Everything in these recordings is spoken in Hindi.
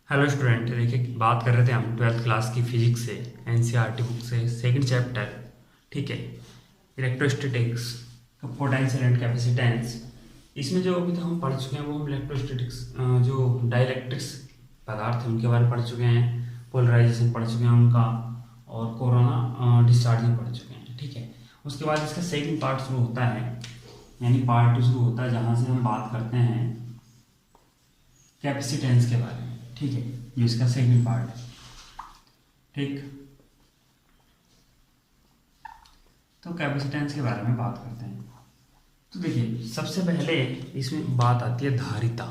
हेलो स्टूडेंट, देखिए बात कर रहे थे हम ट्वेल्थ क्लास की फिजिक्स से, एनसीईआरटी बुक से सेकंड चैप्टर। ठीक है, इलेक्ट्रोस्टैटिक्स, पोटेंशियल एंड कैपेसिटेंस। इसमें जो अभी तक हम पढ़ चुके हैं वो हम इलेक्ट्रोस्टैटिक्स जो डाइलेक्ट्रिक्स पदार्थ हैं उनके बारे में पढ़ चुके हैं, पोलराइजेशन पढ़ चुके हैं उनका, और कोरोना डिस्चार्जिंग पढ़ चुके हैं। ठीक है, उसके बाद इसका सेकंड पार्ट शुरू होता है, यानी पार्ट 2 शुरू होता है जहाँ से हम बात करते हैं कैपेसिटेंस के बारे में। ठीक है, ये इसका सेकंड पार्ट है। ठीक, तो कैपेसिटेंस के बारे में बात करते हैं। तो देखिए सबसे पहले इसमें बात आती है धारिता।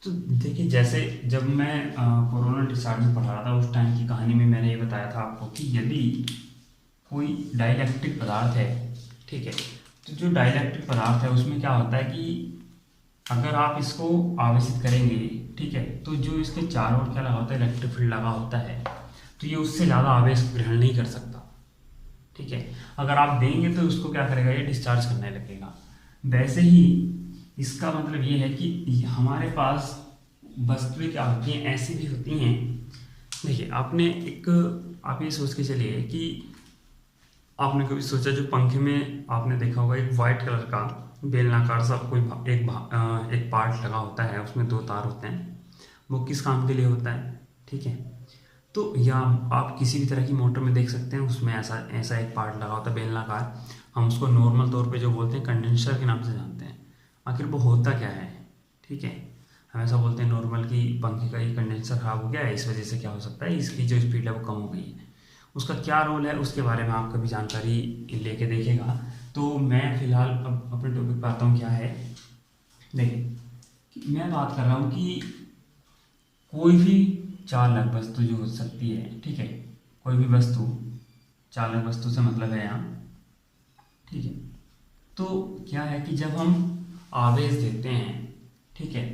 तो देखिए जैसे जब मैं कोरोना डिस्चार्ज में पढ़ा रहा था उस टाइम की कहानी में मैंने ये बताया था आपको कि यदि कोई डाइलेक्ट्रिक पदार्थ है, ठीक है, तो जो डाइलेक्ट्रिक पदार्थ है उसमें क्या होता है कि अगर आप इसको आवेशित करेंगे, ठीक है, तो जो इसके चारों ओर क्या लगा होता है, इलेक्ट्रिक फील्ड लगा होता है, तो ये उससे ज़्यादा आवेश ग्रहण नहीं कर सकता। ठीक है, अगर आप देंगे तो उसको क्या करेगा, ये डिस्चार्ज करने लगेगा। वैसे ही इसका मतलब ये है कि हमारे पास वस्तुएं क्या होती हैं, ऐसी भी होती हैं। देखिए आप ये सोच के चलिए कि आपने कभी सोचा जो पंखे में आपने देखा होगा एक वाइट कलर का बेलनाकार सा कोई एक पार्ट लगा होता है, उसमें 2 तार होते हैं, वो किस काम के लिए होता है? ठीक है, तो या आप किसी भी तरह की मोटर में देख सकते हैं, उसमें ऐसा ऐसा एक पार्ट लगा होता है बेलनाकार। हम उसको नॉर्मल तौर पे जो बोलते हैं कंडेंसर के नाम से जानते हैं। आखिर वो होता क्या है? ठीक है, हम ऐसा बोलते हैं नॉर्मल कि पंखे का ये कंडेंसर खराब हो गया है, इस वजह से क्या हो सकता है, इसकी जो स्पीड है वो कम हो गई है। उसका क्या रोल है उसके बारे में आप कभी जानकारी लेके देखेगा। तो मैं फिलहाल अब अपने टॉपिक पर आता हूँ। क्या है, देखिए मैं बात कर रहा हूँ कि कोई भी चालक वस्तु जो हो सकती है, ठीक है, कोई भी वस्तु, चालक वस्तु से मतलब है यहाँ, ठीक है, तो क्या है कि जब हम आवेश देते हैं, ठीक है,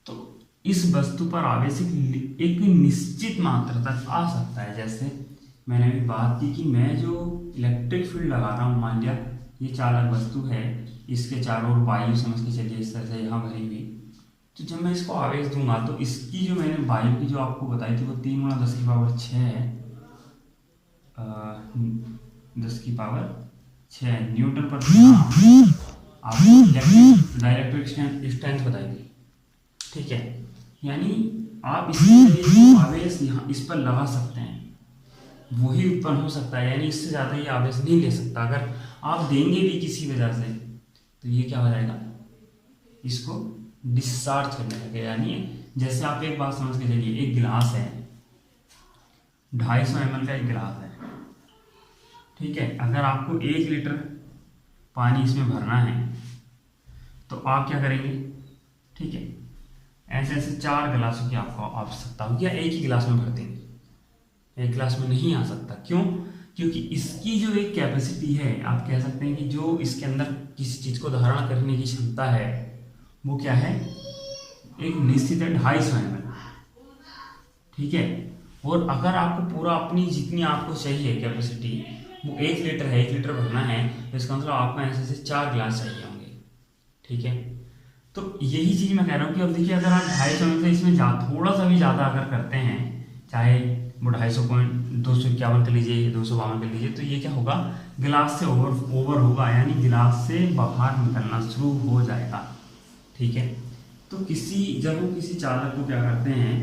तो इस वस्तु पर आवेश एक निश्चित मात्रा तक आ सकता है। जैसे मैंने अभी बात की कि मैं जो इलेक्ट्रिक फील्ड लगा रहा हूँ, मान लिया ये चालक वस्तु है, इसके चारों ओर वायु समझ के चलिए इस तरह से यहाँ भरी हुई, तो जब मैं इसको आवेश दूंगा तो इसकी जो मैंने वायु की जो आपको बताई थी वो 3 × 10⁻6 है, 10⁻6 न्यूटन पर आपको डायरेक्ट्रिक स्ट्रेंथ बताई थी। ठीक है, यानी आप इसमें आवेश यहाँ इस पर लगा सकते हैं, वही उत्पन्न हो सकता है, यानी इससे ज़्यादा ये आवेश नहीं ले सकता। अगर आप देंगे भी किसी वजह से तो ये क्या हो जाएगा, इसको डिस्चार्ज करने लगे। यानी जैसे आप एक बात समझ के चलिए, एक गिलास है, 250 ml का एक गिलास है, ठीक है, अगर आपको 1 लीटर पानी इसमें भरना है तो आप क्या करेंगे? ठीक है, ऐसे ऐसे 4 गिलासों की आपको आवश्यकता होगी, या एक ही गिलास में भर देंगे? एक गिलास में नहीं आ सकता। क्यों? क्योंकि इसकी जो एक कैपेसिटी है, आप कह सकते हैं कि जो इसके अंदर किसी चीज़ को धारण करने की क्षमता है वो क्या है, एक निश्चित है, 250 ml। ठीक है, और अगर आपको पूरा अपनी जितनी आपको चाहिए कैपेसिटी वो 1 लीटर है, 1 लीटर भरना है, तो इसका मतलब आपको ऐसे ऐसे 4 गिलास चाहिए होंगे। ठीक है, तो यही चीज़ मैं कह रहा हूँ कि अब देखिए अगर आप 250 ml से इसमें थोड़ा सा भी ज़्यादा अगर करते हैं, चाहे वो 251 कर लीजिए, 252 कर लीजिए, तो ये क्या होगा, गिलास से ओवर होगा, यानी गिलास से बाहर निकलना शुरू हो जाएगा। ठीक है, तो जब हम किसी चालक को क्या करते हैं,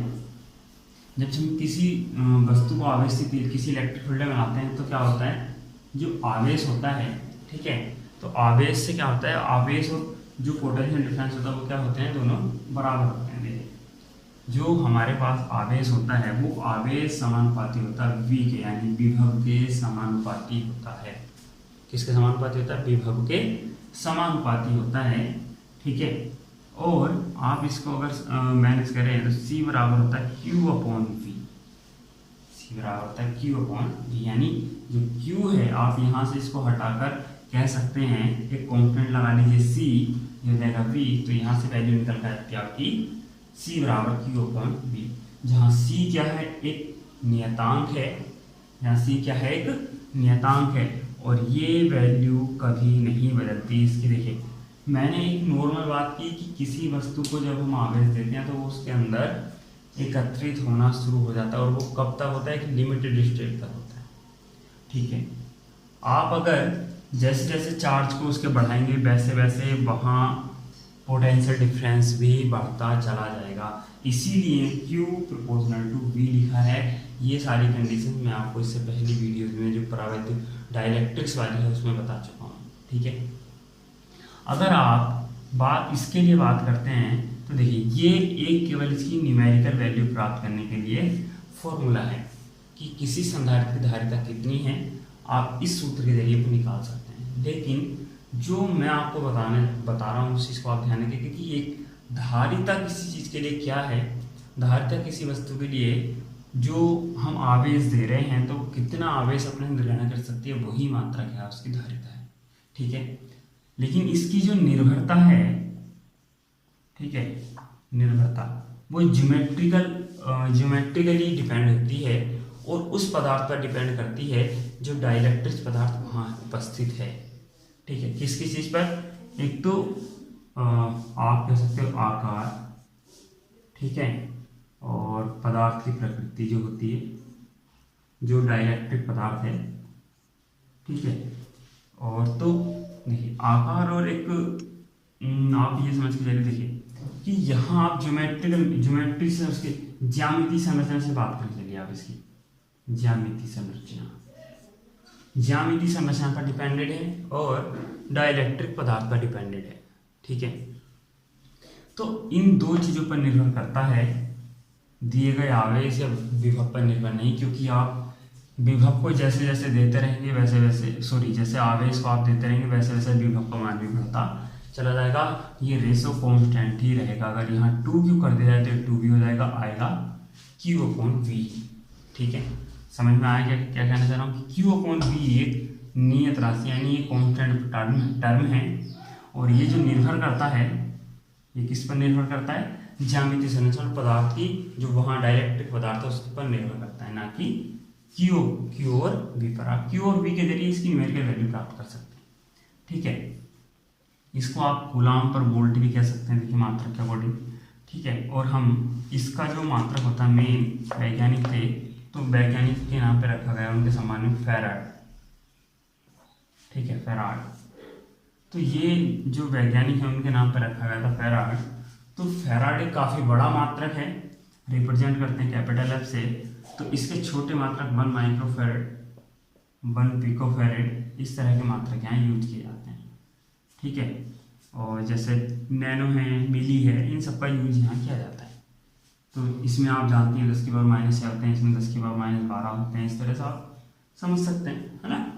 जब हम किसी वस्तु को आवेश से किसी इलेक्ट्रिक फील्ड में लाते हैं तो क्या होता है, जो आवेश होता है, ठीक है, तो आवेश से क्या होता है, आवेश और जो पोटेंशियल डिफरेंस होता है वो क्या होते हैं, दोनों बराबर होते हैं। जो हमारे पास आवेश होता है वो आवेश समानुपाती होता है V के, यानी विभव के समानुपाती होता है। किसके समानुपाती होता है? विभव के समानुपाती होता है। ठीक है, और आप इसको अगर मैनेज करें तो C बराबर होता है Q/V। C बराबर होता है Q/V, यानी जो Q है आप यहाँ से इसको हटाकर कह सकते हैं एक कॉन्स्टेंट लगा लीजिए C, ये हो जाएगा V, तो यहाँ से वैल्यू निकल कर आती है आपकी C बराबर Q/V, जहाँ C क्या है, एक नियतांक है, यहाँ C क्या है, एक नियतांक है, और ये वैल्यू कभी नहीं बदलती इसकी। देखिए मैंने एक नॉर्मल बात की कि किसी वस्तु को जब हम आवेश देते हैं तो उसके अंदर एकत्रित होना शुरू हो जाता है, और वो कब तक होता है कि लिमिटेड स्टेट तक होता है। ठीक है, आप अगर जैसे जैसे चार्ज को उसके बढ़ाएंगे वैसे वैसे वहाँ पोटेंशियल डिफरेंस भी बढ़ता चला जाएगा। इसीलिए Q प्रोपोर्शनल टू V लिखा है। ये सारी कंडीशन मैं आपको इससे पहली वीडियो में जो परावैद्युत डाइलेक्ट्रिक्स वाली है उसमें बता चुका हूँ। ठीक है, अगर आप बात इसके लिए बात करते हैं तो देखिए ये एक केवल इसकी न्यूमेरिकल वैल्यू प्राप्त करने के लिए फॉर्मूला है कि किसी संधारित्र की धारिता कितनी है, आप इस सूत्र के जरिए को निकाल सकते हैं। लेकिन जो मैं आपको बता रहा हूँ उस चीज़ को आप ध्यान रखें कि एक धारिता किसी चीज़ के लिए क्या है, धारिता किसी वस्तु के लिए जो हम आवेश दे रहे हैं तो कितना आवेश अपने अंदर ग्रहण कर सकती है वही मात्रा क्या है उसकी धारिता है। ठीक है, लेकिन इसकी जो निर्भरता है, ठीक है, निर्भरता वो ज्योमेट्रिकली डिपेंड होती है और उस पदार्थ पर डिपेंड करती है जो डाइलेक्ट्रिक पदार्थ वहाँ उपस्थित है। ठीक है, किस किस चीज़ पर, एक तो आप कह सकते हो आकार, ठीक है, और पदार्थ की प्रकृति जो होती है, जो डाइलेक्ट्रिक पदार्थ है। ठीक है, और तो देखिए आकार और एक आप ये समझ के चलिए देखिए कि यहाँ आप ज्योमेट्री से उसके ज्यामितीय संरचना से बात कर चलिए, आप इसकी ज्यामितीय संरचना पर डिपेंडेड है और डाइलेक्ट्रिक पदार्थ पर डिपेंडेड है। ठीक है, तो इन दो चीज़ों पर निर्भर करता है, दिए गए आवेश या विभव पर निर्भर नहीं, क्योंकि आप विभव को जैसे जैसे देते रहेंगे वैसे वैसे जैसे आवेश को आप देते रहेंगे वैसे वैसे विभव का मान भी बढ़ता चला जाएगा। ये रेशो कांस्टेंट ही रहेगा। अगर यहाँ 2Q कर दिया जाए तो 2V हो जाएगा, आएगा Q/V। ठीक है, समझ में आया क्या कहना चाह रहा हूँ कि Q/V एक नियत राशि यानी एक कांस्टेंट टर्म है, और ये जो निर्भर करता है ये किस पर निर्भर करता है, ज्यामितीय संरचना पदार्थ की जो वहाँ डाइलेक्ट्रिक पदार्थ है उसके पर निर्भर करता है, ना कि Q और V पर। आप Q और V के जरिए इसकी न्यूमेरिकल वैल्यू प्राप्त कर सकते हैं। ठीक है, इसको आप कूलाम पर वोल्ट भी कह सकते हैं, देखिए मात्रक के अकॉर्डिंग। ठीक है, और हम इसका जो मात्रक होता है मेन वैज्ञानिक थे तो वैज्ञानिक के नाम पे रखा गया उनके सम्मान में फैराड। ठीक है, फैराड, तो ये जो वैज्ञानिक है उनके नाम पर रखा गया था फैराड। तो फैराड एक काफ़ी बड़ा मात्रक है, रिप्रेजेंट करते हैं कैपिटल F से। तो इसके छोटे मात्रक 1 माइक्रोफैरड, 1 पिकोफैरड, इस तरह के मात्रक यहाँ यूज किए जाते हैं। ठीक है, और जैसे नैनो है, मिली है, इन सब का यूज यहाँ किया जाता है। तो इसमें आप जानते हैं 10⁻⁻6 होते हैं, इसमें 10⁻12 होते हैं, इस तरह से आप समझ सकते हैं, है ना।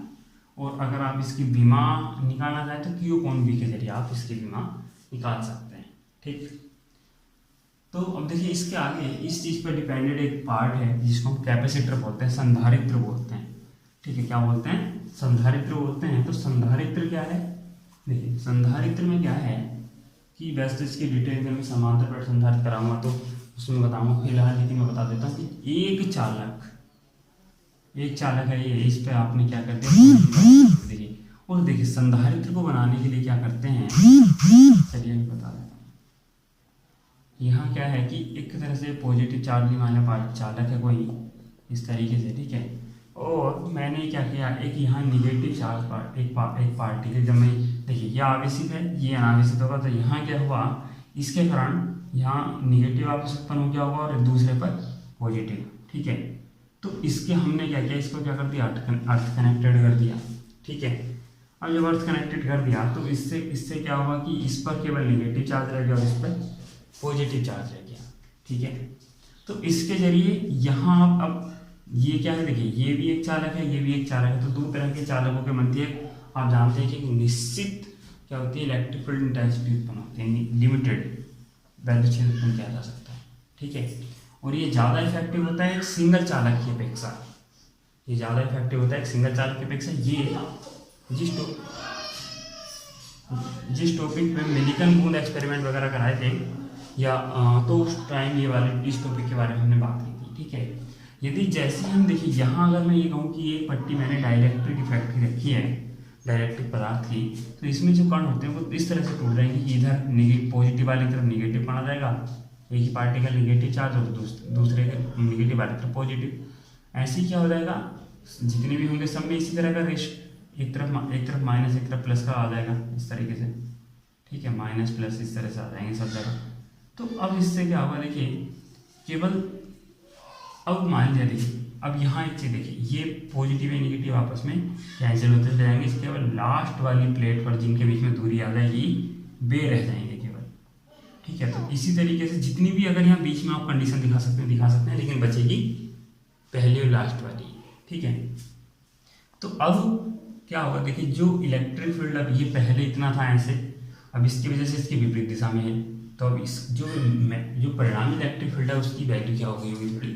और अगर आप इसकी विमा निकालना चाहें तो Q/V के जरिए आप इसकी विमा निकाल सकते हैं। ठीक, तो अब देखिए इसके आगे इस चीज़ पर डिपेंडेड एक पार्ट है जिसको हम कैपेसिटर बोलते हैं, संधारित्र बोलते हैं। ठीक है, क्या बोलते हैं, संधारित्र बोलते हैं। तो संधारित्र क्या है, देखिए संधारित्र में क्या है कि वैसे इसकी डिटेल में समांतर पर संधारित्र कराऊंगा तो उसमें बताऊंगा, फिलहाल लेकिन मैं बता देता हूँ कि एक चालक है ये, इस पर आपने क्या करते हैं देखिए। और देखिए संधारित्र को बनाने के लिए क्या करते हैं, चलिए मैं बता देता हूँ। यहाँ क्या है कि एक तरह से पॉजिटिव चार्ज वाला चालक है कोई इस तरीके से। ठीक है, और मैंने क्या किया, एक यहाँ निगेटिव चार्ज एक पार्टिकल, जब मैं देखिए ये आवेशित है ये अनावेशित होगा, तो यहाँ क्या हुआ, इसके कारण यहाँ निगेटिव आवेश उत्पन्न हो गया होगा और दूसरे पर पॉजिटिव। ठीक है, तो इसके हमने क्या किया, इसको क्या कर दिया, अर्थ कनेक्टेड कर दिया। ठीक है, अब जब अर्थ कनेक्टेड कर दिया तो इससे क्या होगा कि इस पर केवल निगेटिव चार्ज रह गया और इस पर पॉजिटिव चार्ज रह गया। ठीक है, तो इसके जरिए यहाँ अब ये क्या है, देखिए ये भी एक चालक है, ये भी एक चालक है। तो दो तरह के चालकों के मध्य आप जानते हैं कि निश्चित क्या होती है, इलेक्ट्रिक फील्ड इंटेंसिटी उत्पन्न होती है, लिमिटेड वैल्यू से उत्पन्न किया जा सकता है। ठीक है, और ये ज़्यादा इफेक्टिव होता है एक सिंगल चालक की अपेक्षा, ये ज़्यादा इफेक्टिव होता है एक सिंगल चालक की अपेक्षा। ये जिस टॉपिक पे मिलिकन बूंद एक्सपेरिमेंट वगैरह कराए थे या तो उस टाइम ये वाले इस टॉपिक के बारे में हमने बात की थी। ठीक है, यदि जैसे हम देखिए यहाँ अगर मैं ये कहूँ कि एक पट्टी मैंने डाइलेक्ट्रिक इफेक्ट की रखी है, डाइलेक्ट्रिक पदार्थ की, तो इसमें जो कण होते हैं वो इस तरह से टूट जाएंगे कि इधर पॉजिटिव वाली तरफ निगेटिव कण आ जाएगा एक ही पार्टिकल नेगेटिव चार्ज और दूसरे के नेगेटिव वाले पॉजिटिव। ऐसे ही क्या हो जाएगा, जितने भी होंगे सब में इसी तरह का रेश एक तरफ माइनस एक तरफ प्लस का आ जाएगा इस तरीके से, ठीक है, माइनस प्लस इस तरह से आ जाएंगे सब जगह। तो अब इससे क्या होगा, देखिए केवल अब मान लिया, देखिए अब यहाँ एक चीज़ देखिए, ये पॉजिटिव या निगेटिव आपस में कैंसिल होते चले जाएंगे, इसके केवल लास्ट वाली प्लेट पर जिनके बीच में दूरी आ जाएगी वे रह जाएंगे केवल, ठीक है। तो इसी तरीके से जितनी भी अगर यहाँ बीच में आप कंडीशन दिखा सकते हैं, लेकिन बचेगी पहली और लास्ट वाली, ठीक है। तो अब क्या होगा, देखिए जो इलेक्ट्रिक फील्ड अब ये पहले इतना था ऐसे, अब इसकी वजह से इसकी विपरीत दिशा में है, तो अब इस जो परिणामी इलेक्ट्रिक फील्ड है उसकी वैल्यू क्या हो गई होगी, थोड़ी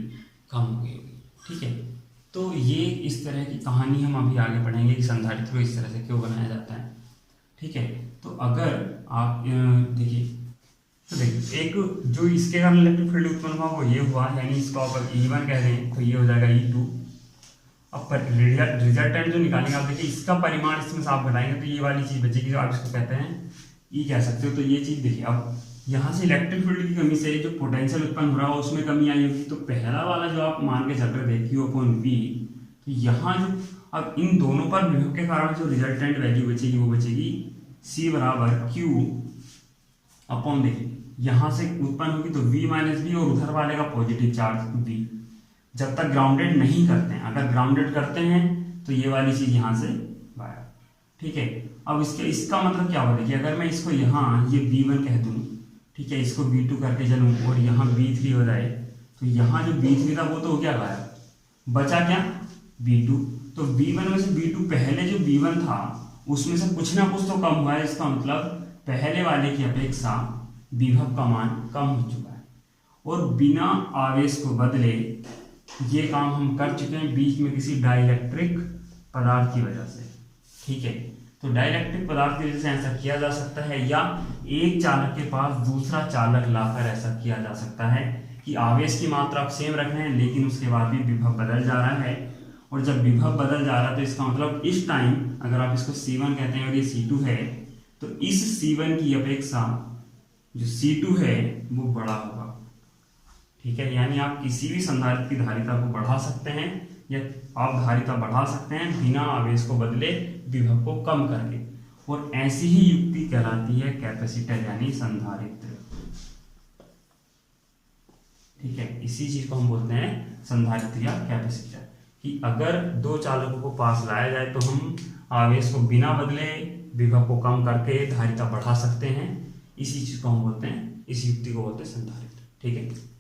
कम हो गई होगी, ठीक है। तो ये इस तरह की कहानी हम अभी आगे पढ़ेंगे कि संधारित्र को इस तरह से क्यों बनाया जाता है, ठीक है। तो अगर आप देखिए, तो देखिए एक जो इसके कारण इलेक्ट्रिक फील्ड उत्पन्न हुआ वो ये हुआ, यानी इसको अगर E1 कह दें तो ये हो जाएगा E2। अब रिजल्टेंट जो निकालेंगे आप देखिए, इसका परिमाण इसमें से आप घटाएंगे तो ये वाली चीज़ बचेगी जो आप इसको कहते हैं E कह सकते हो। तो ये चीज़ देखिए, अब यहाँ से इलेक्ट्रिक फील्ड की कमी से जो पोटेंशियल उत्पन्न हो रहा है उसमें कमी आई होगी। तो पहला वाला जो आप मान के चल रहे थे Q/V, तो यहाँ जो अब इन दोनों पर विभव के कारण जो रिजल्टेंट वैल्यू बचेगी वो बचेगी C बराबर Q/, देखिए यहाँ से उत्पन्न होगी तो V माइनस V और उधर वाले का पॉजिटिव चार्ज V, जब तक ग्राउंडेड नहीं करते हैं। अगर ग्राउंडेड करते हैं तो ये वाली चीज़ यहाँ से गायब, ठीक है। अब इसका मतलब क्या होगा, देखिए अगर मैं इसको यहाँ ये V1 कह दूँ, ठीक है, इसको V2 करके चलूँ और यहाँ V3 हो जाए, तो यहाँ जो V3 था वो तो हो गया गायब, बचा क्या V2। तो V1 में से V2 पहले जो V1 था उसमें से कुछ ना कुछ तो कम हुआ है, इसका मतलब पहले वाले की अपेक्षा विभव का मान कम हो चुका है। और बिना आवेश को बदले ये काम हम कर चुके हैं बीच में किसी डाइलेक्ट्रिक पदार्थ की वजह से, ठीक है। तो डाइलेक्ट्रिक पदार्थ की वजह से ऐसा किया जा सकता है, या एक चालक के पास दूसरा चालक लाकर ऐसा किया जा सकता है कि आवेश की मात्रा आप सेम रख रहे हैं लेकिन उसके बाद भी विभव बदल जा रहा है। और जब विभव बदल जा रहा है तो इसका मतलब इस टाइम अगर आप इसको C1 कहते हैं और ये C2 है, तो इस C1 की अपेक्षा जो C2 है वो बड़ा होगा, ठीक है। यानी आप किसी भी संधारित्र की धारिता को बढ़ा सकते हैं या आप धारिता बढ़ा सकते हैं बिना आवेश को बदले विभव को कम करके, और ऐसी ही युक्ति कहलाती है कैपेसिटर यानी संधारित्र, ठीक है। इसी चीज को हम बोलते हैं संधारित्र या कैपेसिटर, कि अगर दो चालकों को पास लाया जाए तो हम आवेश को बिना बदले विभव को कम करके धारिता बढ़ा सकते हैं। इसी चीज को हम बोलते हैं, इस युक्ति को बोलते हैं संधारित्र, ठीक है।